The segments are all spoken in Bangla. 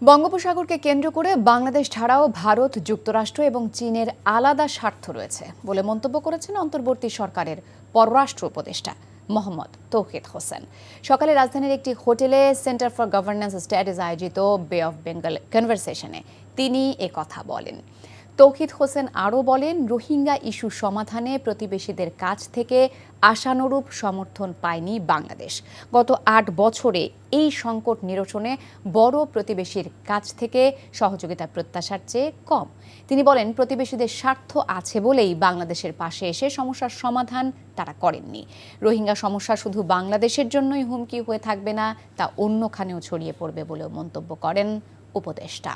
বঙ্গোপসাগরকে কেন্দ্র করে বাংলাদেশ ছাড়াও ভারত, যুক্তরাষ্ট্র এবং চীনের আলাদা স্বার্থ রয়েছে বলে মন্তব্য করেছেন অন্তর্বর্তী সরকারের পররাষ্ট্র উপদেষ্টা মোহাম্মদ তৌহিদ হোসেন। সকালে রাজধানীর একটি হোটেলে সেন্টার ফর গভর্নেন্স স্টাডিজ আয়োজিত বে অফ বেঙ্গল কনভারসেশনে তিনি কথা বলেন। তৌহিদ হোসেন আরও বলেন, রোহিঙ্গা ইস্যু সমাধানে প্রতিবেশীদের কাছ থেকে আশানুরূপ সমর্থন পায়নি বাংলাদেশ। গত ৮ বছরে এই সংকট নিরসনে বড় প্রতিবেশীর কাছ থেকে সহযোগিতা প্রত্যাশার চেয়ে কম। তিনি বলেন, প্রতিবেশীদের স্বার্থ আছে বলেই বাংলাদেশের পাশে এসে সমস্যার সমাধান তারা করেননি। রোহিঙ্গা সমস্যা শুধু বাংলাদেশের জন্যই হুমকি হয়ে থাকবে না, তা অন্যখানেও ছড়িয়ে পড়বে বলেও মন্তব্য করেন উপদেষ্টা।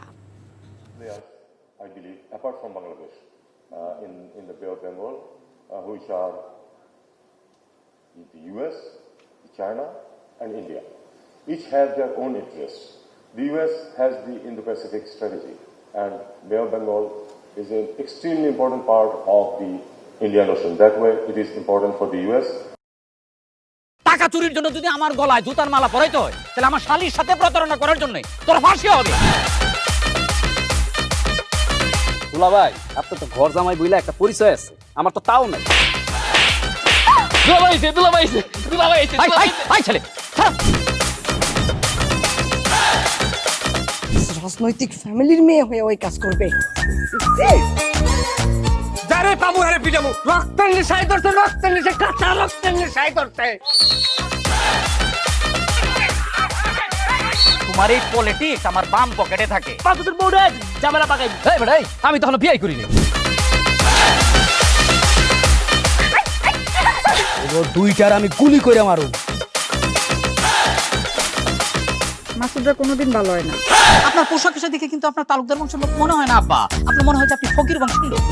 I believe, apart from Bangladesh, in the Bay of Bengal, which are the US, China, and India. Each have their own interests. The US has the Indo-Pacific strategy, and Bay of Bengal is an extremely important part of the Indian Ocean. That way, it is important for the US. টাকা চুরির জন্য যদি আমার গলায় জুতার মালা পরাইতে হয়, তাহলে আমার শালীর সাথে প্রতারণা করার জন্য তোর ফাঁসি হবে। দুলা ভাই, আপনার তো ঘর জামাই বইলা একটা পরিচয় আছে, আমার তো তাও নাই। রাজনৈতিক ফ্যামিলির মেয়ে হয়ে ওই কাজ করবে। যারে পাবো আরে পিটাবো, রক্তের নেশায় ধরছে, রক্তের নেশায়, কাঁচা রক্তের নেশায় ধরছে। তোমার এই পলিটিক্স আমার বাম পকেটে থাকে। তোদের বউরে ঝামেলা পাকাই। এই বেটাই, আমি তখন বিয়ে করিনি। দুইটার আমি গুলি করে মারু। মাসুদরা কোনোদিন ভালো হয় না। আপনার পোশাক আশাক দেখে কিন্তু আপনার তালুকদার বংশের লোক মনে হয় না আব্বা, আপনার মনে হয় যে আপনি ফকির বংশের লোক।